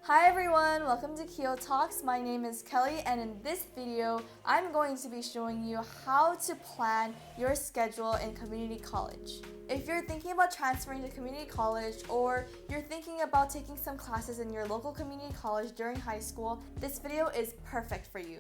Hi everyone, welcome to KeoTalks. My name is Kelly, and in this video, I'm going to be showing you how to plan your schedule in community college. If you're thinking about transferring to community college, or you're thinking about taking some classes in your local community college during high school, this video is perfect for you.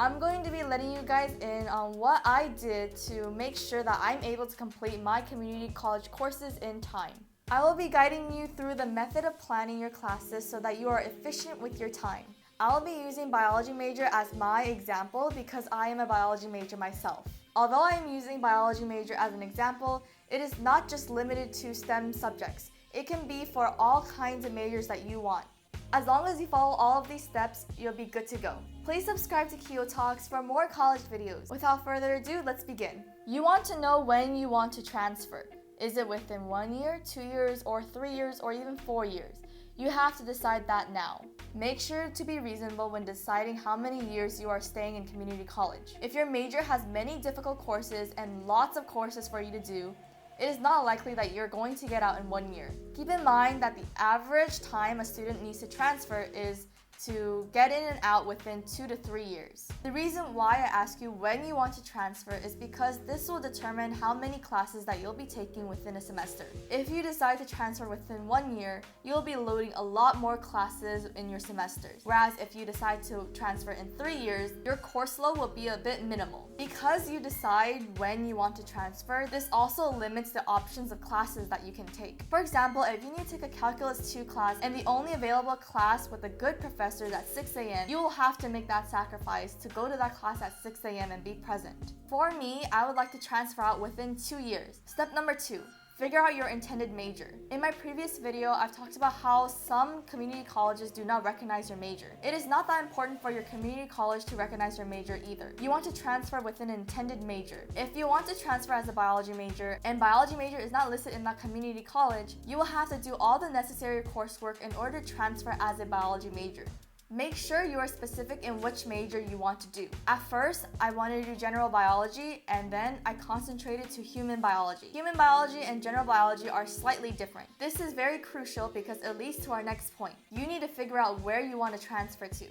I'm going to be letting you guys in on what I did to make sure that I'm able to complete my community college courses in time. I will be guiding you through the method of planning your classes so that you are efficient with your time. I'll be using biology major as my example because I am a biology major myself. Although I am using biology major as an example, it is not just limited to STEM subjects. It can be for all kinds of majors that you want. As long as you follow all of these steps, you'll be good to go. Please subscribe to KeoTalks for more college videos. Without further ado, let's begin. You want to know when you want to transfer. Is it within 1 year, 2 years, or 3 years, or even 4 years? You have to decide that now. Make sure to be reasonable when deciding how many years you are staying in community college. If your major has many difficult courses and lots of courses for you to do, it is not likely that you're going to get out in 1 year. Keep in mind that the average time a student needs to transfer is to get in and out within 2 to 3 years. The reason why I ask you when you want to transfer is because this will determine how many classes that you'll be taking within a semester. If you decide to transfer within 1 year, you'll be loading a lot more classes in your semesters. Whereas if you decide to transfer in 3 years, your course load will be a bit minimal. Because you decide when you want to transfer, this also limits the options of classes that you can take. For example, if you need to take a Calculus 2 class and the only available class with a good professor at 6 a.m., you will have to make that sacrifice to go to that class at 6 a.m. and be present. For me, I would like to transfer out within 2 years. Step number 2. Figure out your intended major. In my previous video, I've talked about how some community colleges do not recognize your major. It is not that important for your community college to recognize your major either. You want to transfer within an intended major. If you want to transfer as a biology major, and biology major is not listed in that community college, you will have to do all the necessary coursework in order to transfer as a biology major. Make sure you are specific in which major you want to do. At first, I wanted to do general biology, and then I concentrated to human biology. Human biology and general biology are slightly different. This is very crucial because it leads to our next point. You need to figure out where you want to transfer to.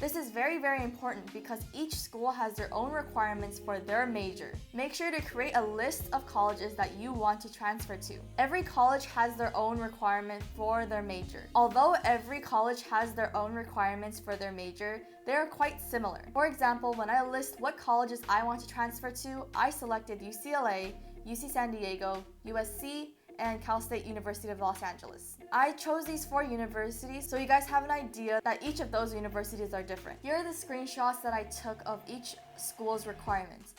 This is very important because each school has their own requirements for their major. Make sure to create a list of colleges that you want to transfer to. Every college has their own requirement for their major. Although every college has their own requirements for their major, they are quite similar. For example, when I list what colleges I want to transfer to, I selected UCLA, UC San Diego, USC, and Cal State University of Los Angeles. I chose these 4 universities so you guys have an idea that each of those universities are different. Here are the screenshots that I took of each school's requirements.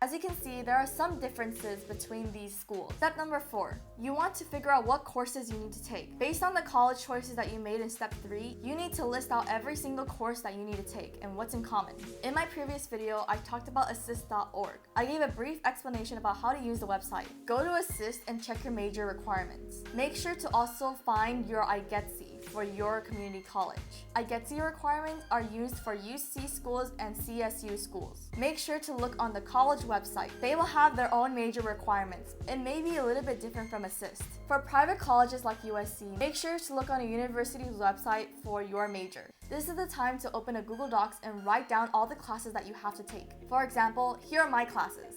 As you can see, there are some differences between these schools. Step number 4. You want to figure out what courses you need to take. Based on the college choices that you made in step 3, you need to list out every single course that you need to take and what's in common. In my previous video, I talked about assist.org. I gave a brief explanation about how to use the website. Go to Assist and check your major requirements. Make sure to also find your IGETC for your community college. IGETC requirements are used for UC schools and CSU schools. Make sure to look on the college website. They will have their own major requirements. It may be a little bit different from Assist. For private colleges like USC, make sure to look on a university's website for your major. This is the time to open a Google Docs and write down all the classes that you have to take. For example, here are my classes.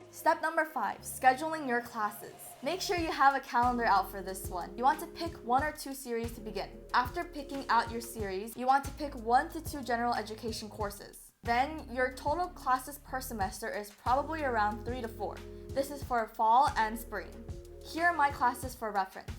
Step number 5, scheduling your classes. Make sure you have a calendar out for this one. You want to pick 1 or 2 series to begin. After picking out your series, you want to pick 1 to 2 general education courses. Then your total classes per semester is probably around 3 to 4. This is for fall and spring. Here are my classes for reference.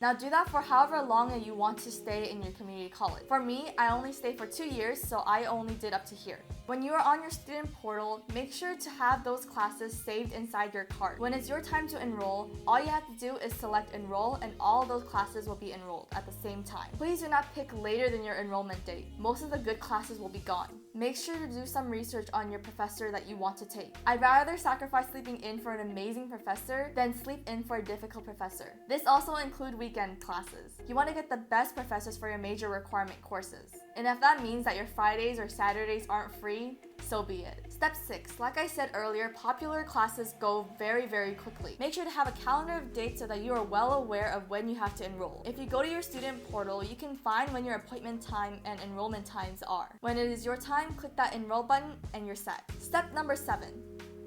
Now do that for however long you want to stay in your community college. For me, I only stayed for 2 years, so I only did up to here. When you are on your student portal, make sure to have those classes saved inside your cart. When it's your time to enroll, all you have to do is select enroll and all those classes will be enrolled at the same time. Please do not pick later than your enrollment date. Most of the good classes will be gone. Make sure to do some research on your professor that you want to take. I'd rather sacrifice sleeping in for an amazing professor than sleep in for a difficult professor. This also includes weekend classes. You want to get the best professors for your major requirement courses. And if that means that your Fridays or Saturdays aren't free, so be it. Step 6. Like I said earlier, popular classes go very, very quickly. Make sure to have a calendar of dates so that you are well aware of when you have to enroll. If you go to your student portal, you can find when your appointment time and enrollment times are. When it is your time, click that enroll button and you're set. Step number 7.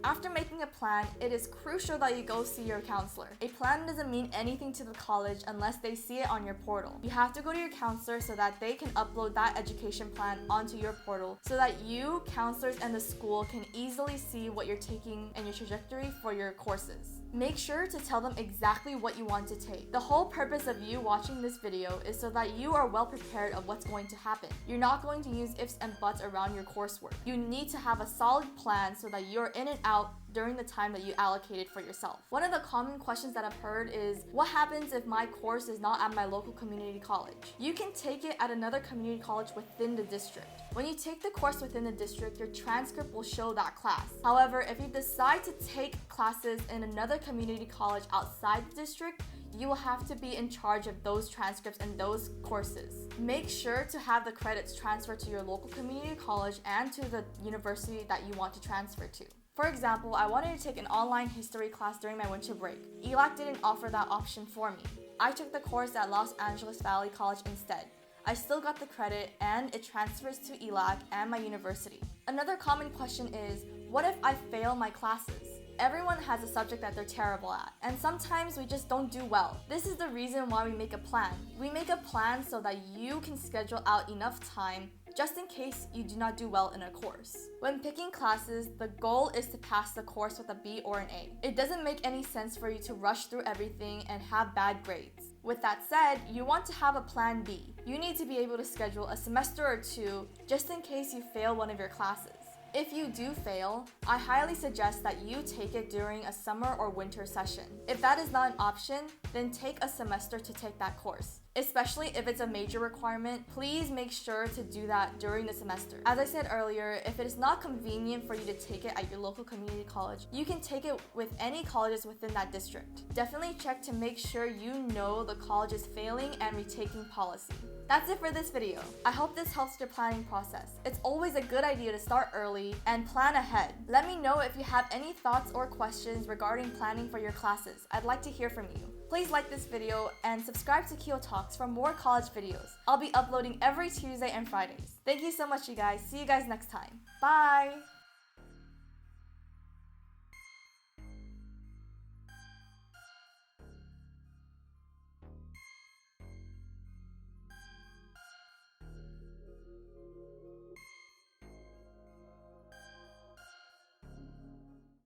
After making a plan, it is crucial that you go see your counselor. A plan doesn't mean anything to the college unless they see it on your portal. You have to go to your counselor so that they can upload that education plan onto your portal so that you, counselors, and the school can easily see what you're taking and your trajectory for your courses. Make sure to tell them exactly what you want to take. The whole purpose of you watching this video is so that you are well prepared of what's going to happen. You're not going to use ifs and buts around your coursework. You need to have a solid plan so that you're in and out during the time that you allocated for yourself. One of the common questions that I've heard is, what happens if my course is not at my local community college? You can take it at another community college within the district. When you take the course within the district, your transcript will show that class. However, if you decide to take classes in another community college outside the district, you will have to be in charge of those transcripts and those courses. Make sure to have the credits transferred to your local community college and to the university that you want to transfer to. For example, I wanted to take an online history class during my winter break. ELAC didn't offer that option for me. I took the course at Los Angeles Valley College instead. I still got the credit and it transfers to ELAC and my university. Another common question is, what if I fail my classes? Everyone has a subject that they're terrible at, and sometimes we just don't do well. This is the reason why we make a plan. We make a plan so that you can schedule out enough time just in case you do not do well in a course. When picking classes, the goal is to pass the course with a B or an A. It doesn't make any sense for you to rush through everything and have bad grades. With that said, you want to have a plan B. You need to be able to schedule a semester or two just in case you fail one of your classes. If you do fail, I highly suggest that you take it during a summer or winter session. If that is not an option, then take a semester to take that course. Especially if it's a major requirement, please make sure to do that during the semester. As I said earlier, if it is not convenient for you to take it at your local community college, you can take it with any colleges within that district. Definitely check to make sure you know the college's failing and retaking policy. That's it for this video. I hope this helps your planning process. It's always a good idea to start early and plan ahead. Let me know if you have any thoughts or questions regarding planning for your classes. I'd like to hear from you. Please like this video and subscribe to KeoTalks for more college videos. I'll be uploading every Tuesday and Fridays. Thank you so much, you guys. See you guys next time. Bye!